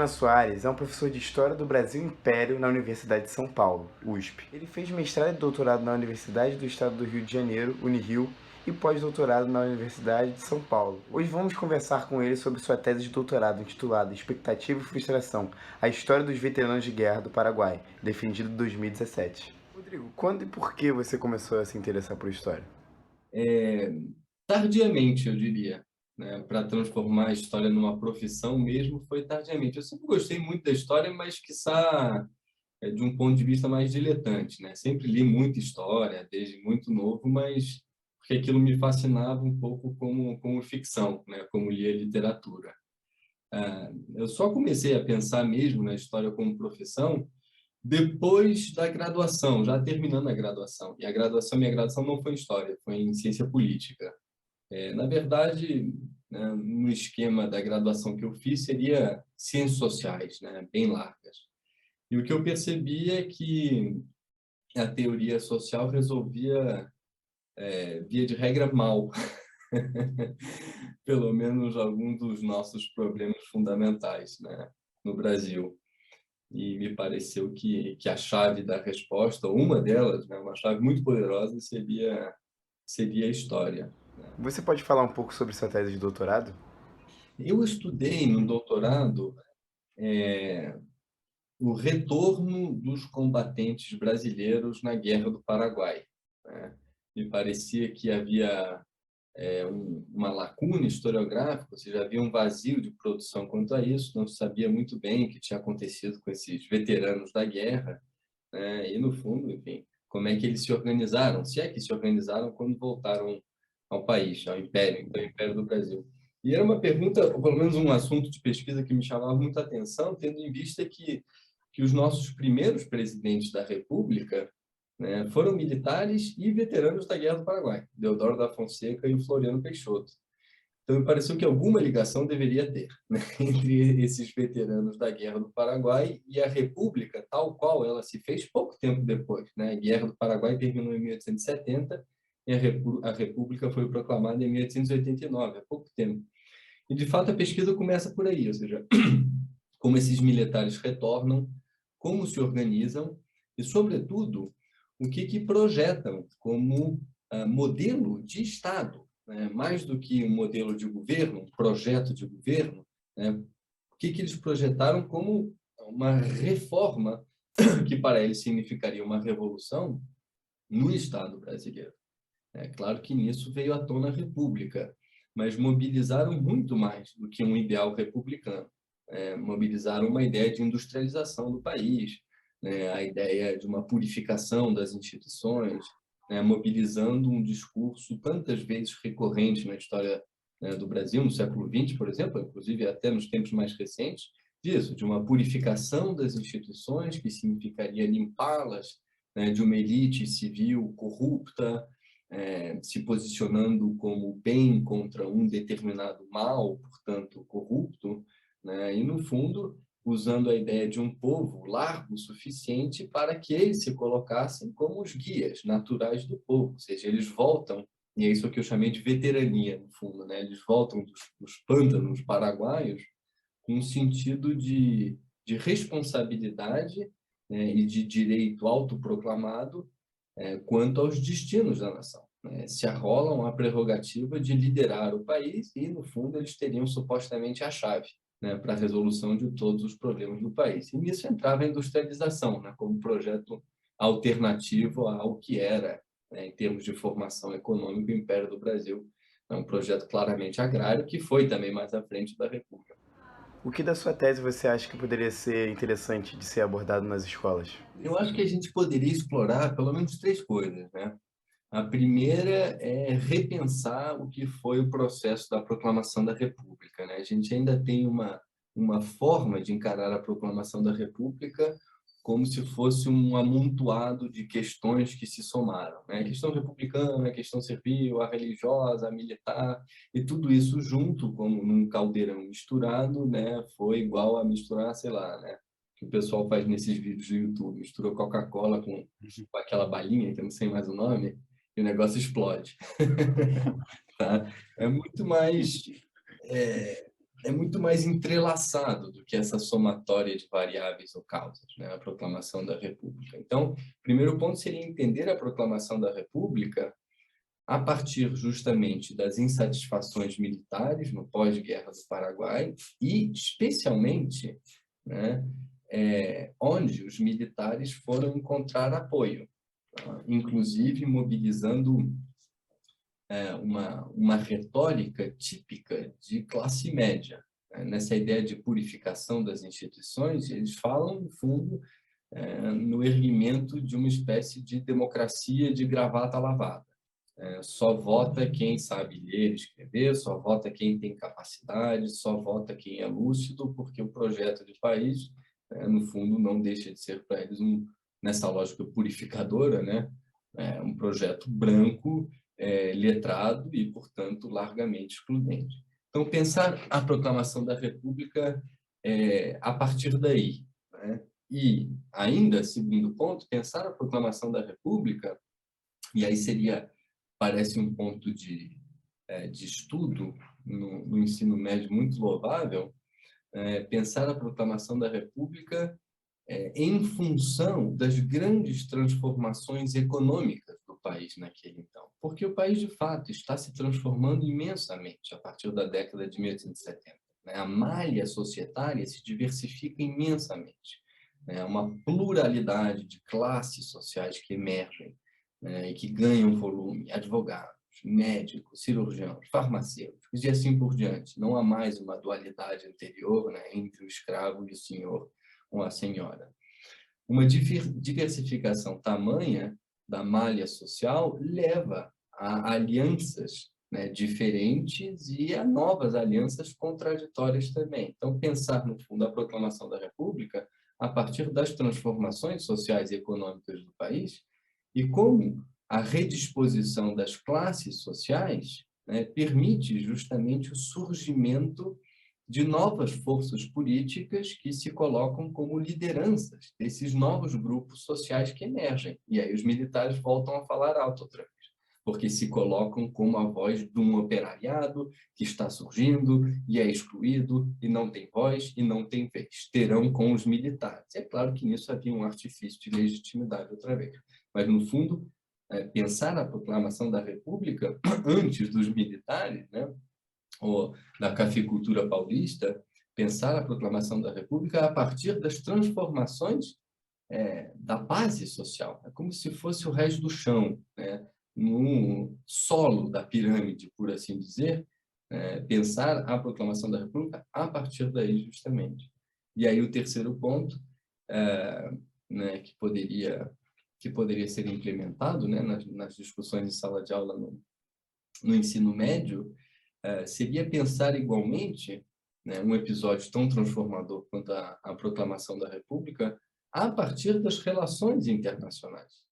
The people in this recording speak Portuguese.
Soares é um professor de História do Brasil Império na Universidade de São Paulo, USP. Ele fez mestrado e doutorado na Universidade do Estado do Rio de Janeiro, Unirio, e pós-doutorado na Universidade de São Paulo. Hoje vamos conversar com ele sobre sua tese de doutorado intitulada Expectativa e Frustração, a História dos Veteranos de Guerra do Paraguai, defendida em 2017. Rodrigo, quando e por que você começou a se interessar por história? Tardiamente, eu diria, né? Para transformar a história numa profissão mesmo, foi tardiamente. Eu sempre gostei muito da história, mas quiçá de um ponto de vista mais diletante, né? Sempre li muita história, desde muito novo, mas porque aquilo me fascinava um pouco como ficção, né? Como lia literatura. Eu só comecei a pensar mesmo na história como profissão depois da graduação, já terminando a graduação. E minha graduação não foi em história, foi em ciência política. Na verdade, né, no esquema da graduação que eu fiz, seria ciências sociais, né, bem largas. E o que eu percebi é que a teoria social resolvia, via de regra, mal, pelo menos alguns dos nossos problemas fundamentais, né, no Brasil. E me pareceu que a chave da resposta, ou uma delas, né, uma chave muito poderosa, seria a história. Você pode falar um pouco sobre sua tese de doutorado? Eu estudei no doutorado o retorno dos combatentes brasileiros na Guerra do Paraguai, né? Me parecia que havia uma lacuna historiográfica, ou seja, havia um vazio de produção quanto a isso, não se sabia muito bem o que tinha acontecido com esses veteranos da guerra, né? E, no fundo, enfim, como é que eles se organizaram, se é que se organizaram quando voltaram ao país, ao Império, então, ao Império do Brasil. E era uma pergunta, ou pelo menos um assunto de pesquisa que me chamava muita atenção, tendo em vista que os nossos primeiros presidentes da República, né, foram militares e veteranos da Guerra do Paraguai, Deodoro da Fonseca e o Floriano Peixoto. Então, me pareceu que alguma ligação deveria ter, né, entre esses veteranos da Guerra do Paraguai e a República, tal qual ela se fez pouco tempo depois, né? A Guerra do Paraguai terminou em 1870 e a República foi proclamada em 1889, há pouco tempo. E, de fato, a pesquisa começa por aí, ou seja, como esses militares retornam, como se organizam e, sobretudo, o que projetam como modelo de Estado, né? Mais do que um modelo de governo, um projeto de governo, né? O que eles projetaram como uma reforma que para eles significaria uma revolução no Estado brasileiro. É claro que nisso veio à tona a República, mas mobilizaram muito mais do que um ideal republicano. Mobilizaram uma ideia de industrialização do país, né, a ideia de uma purificação das instituições, né, mobilizando um discurso tantas vezes recorrente na história, né, do Brasil, no século XX, por exemplo, inclusive até nos tempos mais recentes, disso, de uma purificação das instituições, que significaria limpá-las, né, de uma elite civil corrupta, se posicionando como bem contra um determinado mal, portanto corrupto, né? E, no fundo, usando a ideia de um povo largo o suficiente para que eles se colocassem como os guias naturais do povo, ou seja, eles voltam, e é isso que eu chamei de veterania, no fundo, né? Eles voltam dos pântanos paraguaios com um sentido de responsabilidade, né, e de direito autoproclamado, quanto aos destinos da nação, né? Se arrolam a prerrogativa de liderar o país e, no fundo, eles teriam supostamente a chave, né, para a resolução de todos os problemas do país. E nisso entrava a industrialização, né, como projeto alternativo ao que era, né, em termos de formação econômica, o Império do Brasil. É um projeto claramente agrário, que foi também mais à frente da República. O que da sua tese você acha que poderia ser interessante de ser abordado nas escolas? Eu acho que a gente poderia explorar pelo menos três coisas, né? A primeira é repensar o que foi o processo da proclamação da República, né? A gente ainda tem uma forma de encarar a proclamação da República como se fosse um amontoado de questões que se somaram, né? A questão republicana, a questão civil, a religiosa, a militar, e tudo isso junto, como num caldeirão misturado, né? Foi igual a misturar, sei lá, né? Que o pessoal faz nesses vídeos do YouTube, misturou Coca-Cola com aquela balinha, que eu não sei mais o nome, e o negócio explode. Tá? É muito mais é muito mais entrelaçado do que essa somatória de variáveis ou causas, né? A proclamação da República. Então, o primeiro ponto seria entender a proclamação da República a partir justamente das insatisfações militares no pós-guerra do Paraguai e, especialmente, né, onde os militares foram encontrar apoio, tá? Inclusive mobilizando uma retórica típica de classe média, né? Nessa ideia de purificação das instituições, eles falam, no fundo, no erguimento de uma espécie de democracia de gravata lavada. Só vota quem sabe ler e escrever, só vota quem tem capacidade, só vota quem é lúcido, porque o projeto de país, no fundo, não deixa de ser para eles, nessa lógica purificadora, né? Um projeto branco, letrado e, portanto, largamente excludente. Então, pensar a proclamação da República a partir daí, né? E, ainda, segundo ponto, pensar a proclamação da República, e aí parece um ponto de estudo no ensino médio muito louvável, pensar a proclamação da República em função das grandes transformações econômicas do país naquele então. Porque o país, de fato, está se transformando imensamente a partir da década de 1870. Né? A malha societária se diversifica imensamente. Né? Uma pluralidade de classes sociais que emergem, né? E que ganham volume, advogados, médicos, cirurgiãos, farmacêuticos e assim por diante. Não há mais uma dualidade anterior, né, entre o escravo e o senhor ou a senhora. Uma diversificação tamanha da malha social leva a alianças, né, diferentes e a novas alianças contraditórias também. Então, pensar, no fundo, a proclamação da República a partir das transformações sociais e econômicas do país e como a redisposição das classes sociais, né, permite justamente o surgimento de novas forças políticas que se colocam como lideranças desses novos grupos sociais que emergem. E aí os militares voltam a falar alto outra vez, porque se colocam como a voz de um operariado que está surgindo e é excluído e não tem voz e não tem vez. Terão com os militares. É claro que nisso havia um artifício de legitimidade outra vez. Mas, no fundo, pensar a proclamação da República antes dos militares, né, ou da cafeicultura paulista, pensar a proclamação da República a partir das transformações da base social. É como se fosse o resto do chão, né, no solo da pirâmide, por assim dizer, pensar a proclamação da República a partir daí, justamente. E aí o terceiro ponto, né, que poderia ser implementado, né, nas discussões em sala de aula no ensino médio, seria pensar igualmente, né, um episódio tão transformador quanto a proclamação da República a partir das relações internacionais.